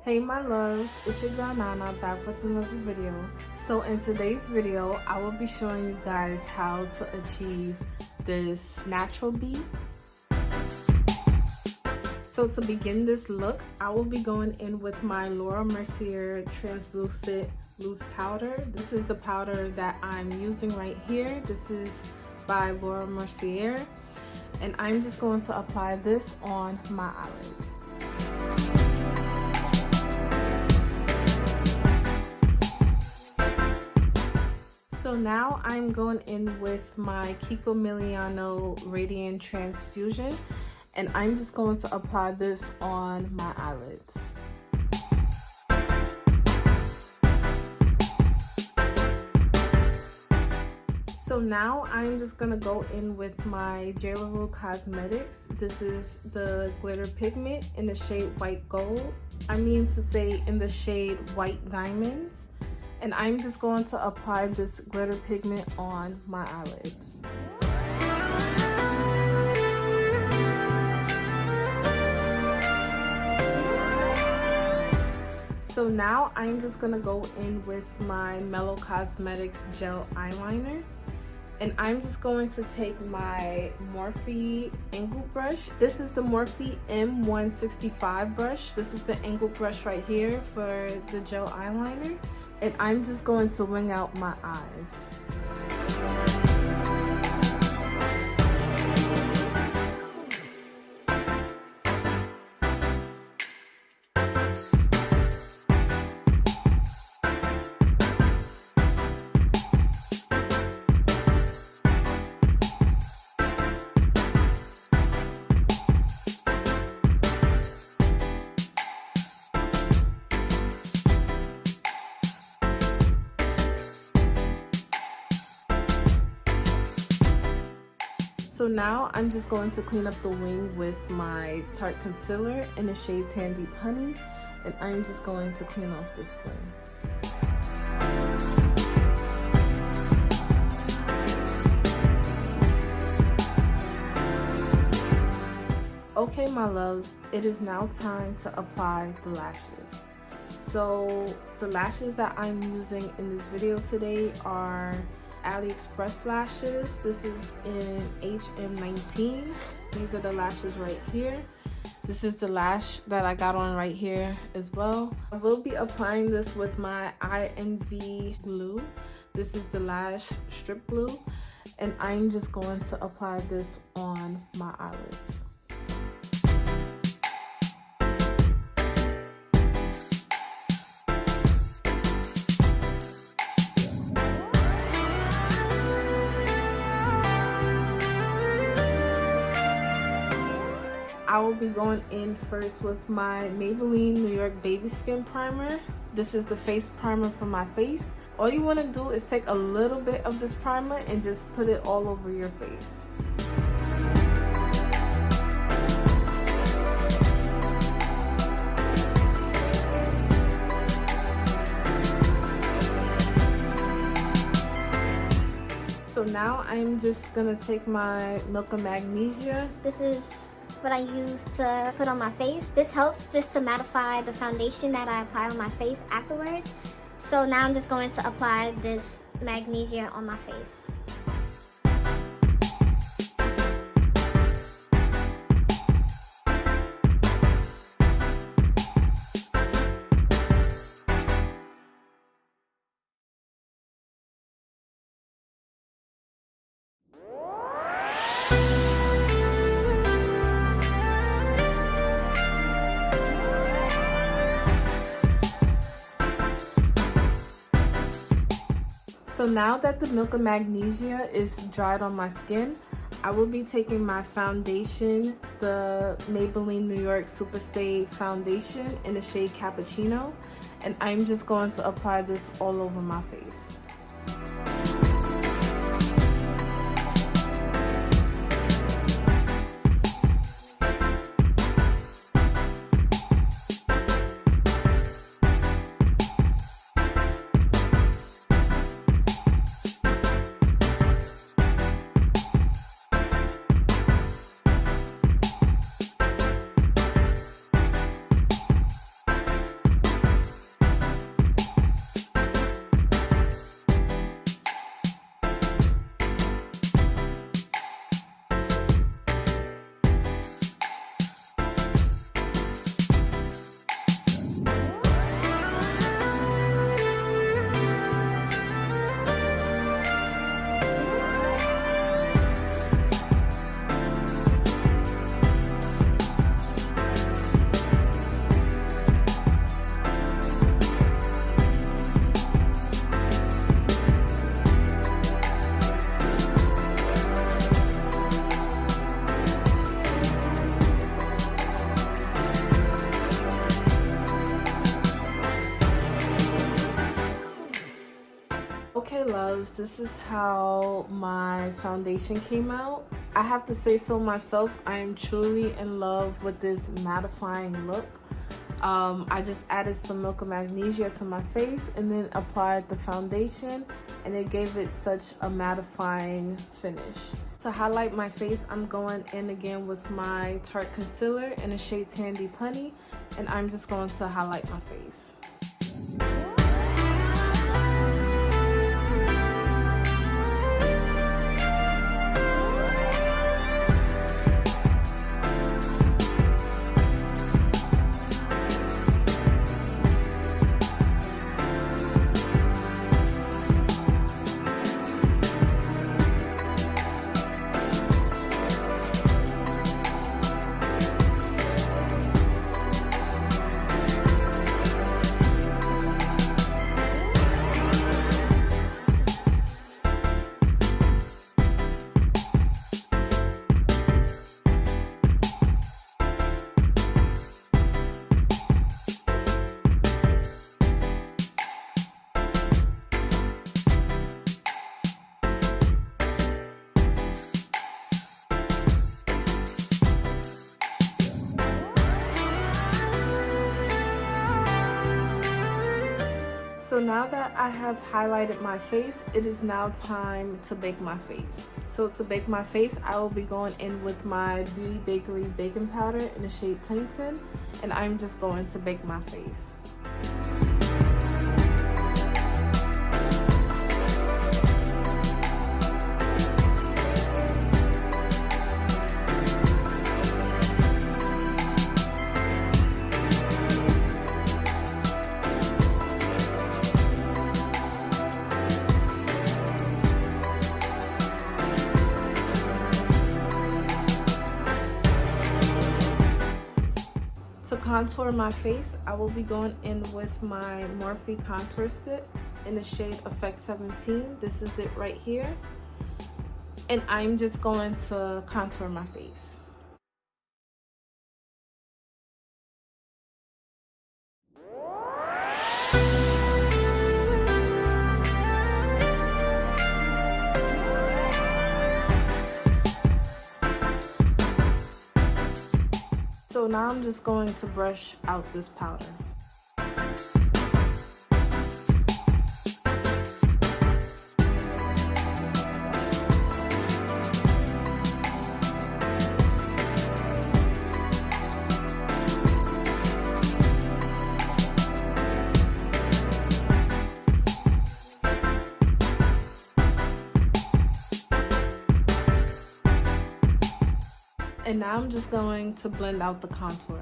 Hey my loves, it's your girl Nana back with another video. So in today's video, I will be showing you guys how to achieve this natural beat. So to begin this look, I will be going in with my Laura Mercier Translucent Loose Powder. This is the powder that I'm using right here. This is by Laura Mercier. And I'm just going to apply this on my eyelid. So now I'm going in with my Kiko Miliano Radiant Transfusion, and I'm just going to apply this on my eyelids. So now I'm just gonna go in with my J. Cosmetics. This is the glitter pigment in the shade White Gold. I mean to say in the shade White Diamonds. And I'm just going to apply this glitter pigment on my eyelid. So now I'm just gonna go in with my Mellow Cosmetics Gel Eyeliner. And I'm just going to take my Morphe angle brush. This is the Morphe M165 brush. This is the angle brush right here for the gel eyeliner. And I'm just going to wing out my eyes. So now I'm just going to clean up the wing with my Tarte Concealer in the shade Tan Deep Honey, and I'm just going to clean off this wing. Okay my loves, it is now time to apply the lashes. So the lashes that I'm using in this video today are AliExpress lashes. This is in HM19. These are the lashes right here. This is the lash that I got on right here as well. I will be applying this with my INV glue. This is the lash strip glue, and I'm just going to apply this on my eyelids. I will be going in first with my Maybelline New York Baby Skin Primer. This is the face primer for my face. All you want to do is take a little bit of this primer and just put it all over your face. So now I'm just gonna take my Milk of Magnesia. This is what I use to put on my face. This helps just to mattify the foundation that I apply on my face afterwards. So now I'm just going to apply this magnesia on my face. So now that the Milk of Magnesia is dried on my skin, I will be taking my foundation, the Maybelline New York SuperStay foundation in the shade Cappuccino, and I'm just going to apply this all over my face. loves, this is how my foundation came out. I have to say so myself, I am truly in love with this mattifying look. I just added some milk of magnesia to my face and then applied the foundation, and it gave it such a mattifying finish. To highlight my face, I'm going in again with my Tarte concealer in the shade Tandy Punny, and I'm just going to highlight my face. So now that I have highlighted my face, it is now time to bake my face. So to bake my face, I will be going in with my Beauty Bakery baking powder in the shade Plaintin, and I'm just going to bake my face. To contour my face, I will be going in with my Morphe contour stick in the shade Effect 17. This is it right here. And I'm just going to contour my face. So now I'm just going to brush out this powder. And now I'm just going to blend out the contour.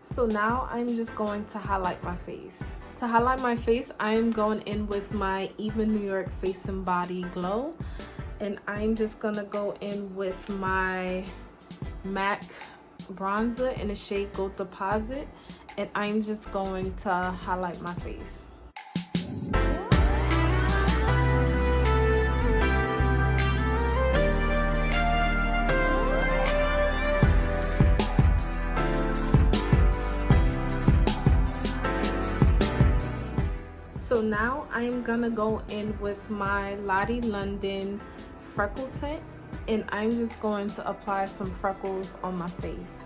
So now I'm just going to highlight my face. To highlight my face, I'm going in with my Even New York Face and Body Glow. And I'm just gonna go in with my MAC bronzer in the shade Gold Deposit. And I'm just going to highlight my face. So now I'm gonna go in with my Lottie London freckle tint, and I'm just going to apply some freckles on my face.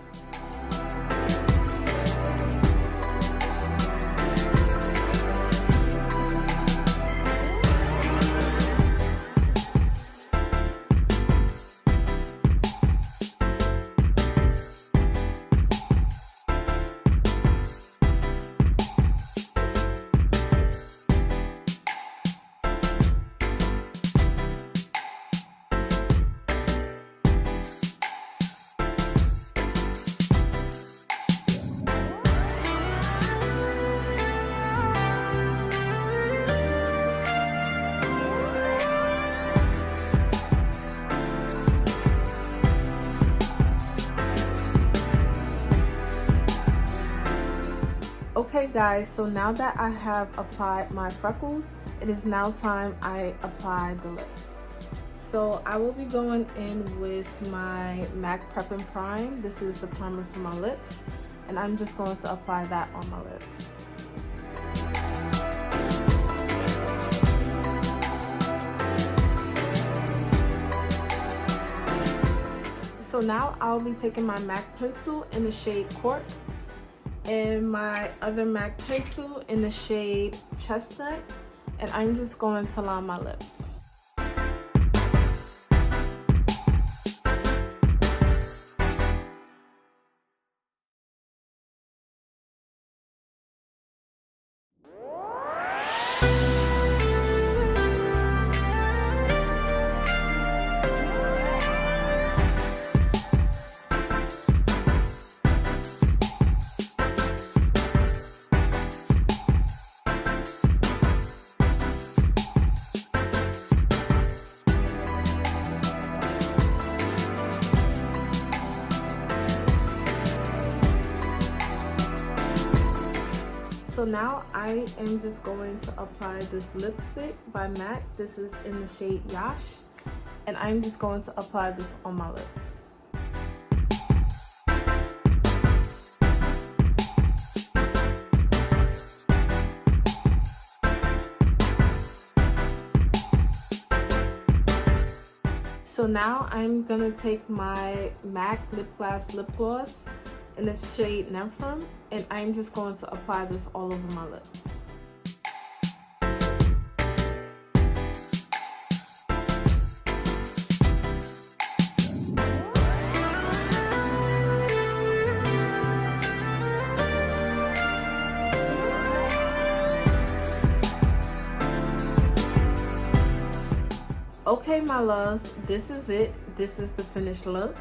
guys, so now that I have applied my freckles, it is now time I apply the lips. So I will be going in with my MAC Prep and Prime. This is the primer for my lips, and I'm just going to apply that on my lips. So now I'll be taking my MAC pencil in the shade Cork and my other MAC pencil in the shade Chestnut, and I'm just going to line my lips. So now I am just going to apply this lipstick by MAC. This is in the shade Yash, and I'm just going to apply this on my lips. So now I'm gonna take my MAC Lip Gloss in the shade Nymphrem, and I'm just going to apply this all over my lips. Okay, my loves, this is it. This is the finished look.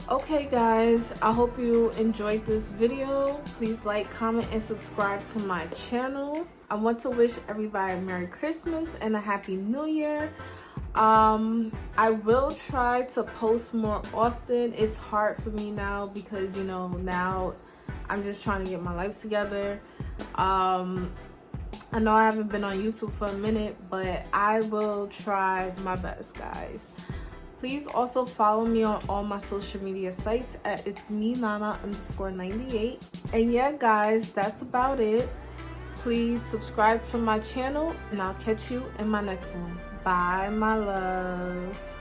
Okay guys, I hope you enjoyed this video. Please like, comment, and subscribe to my channel. I want to wish everybody a Merry Christmas and a Happy New Year. I will try to post more often. It's hard for me now because, you know, now I'm just trying to get my life together. I know I haven't been on YouTube for a minute, but I will try my best, guys. Please also follow me on all my social media sites at itsmenana_98. And yeah, guys, that's about it. Please subscribe to my channel, and I'll catch you in my next one. Bye, my loves.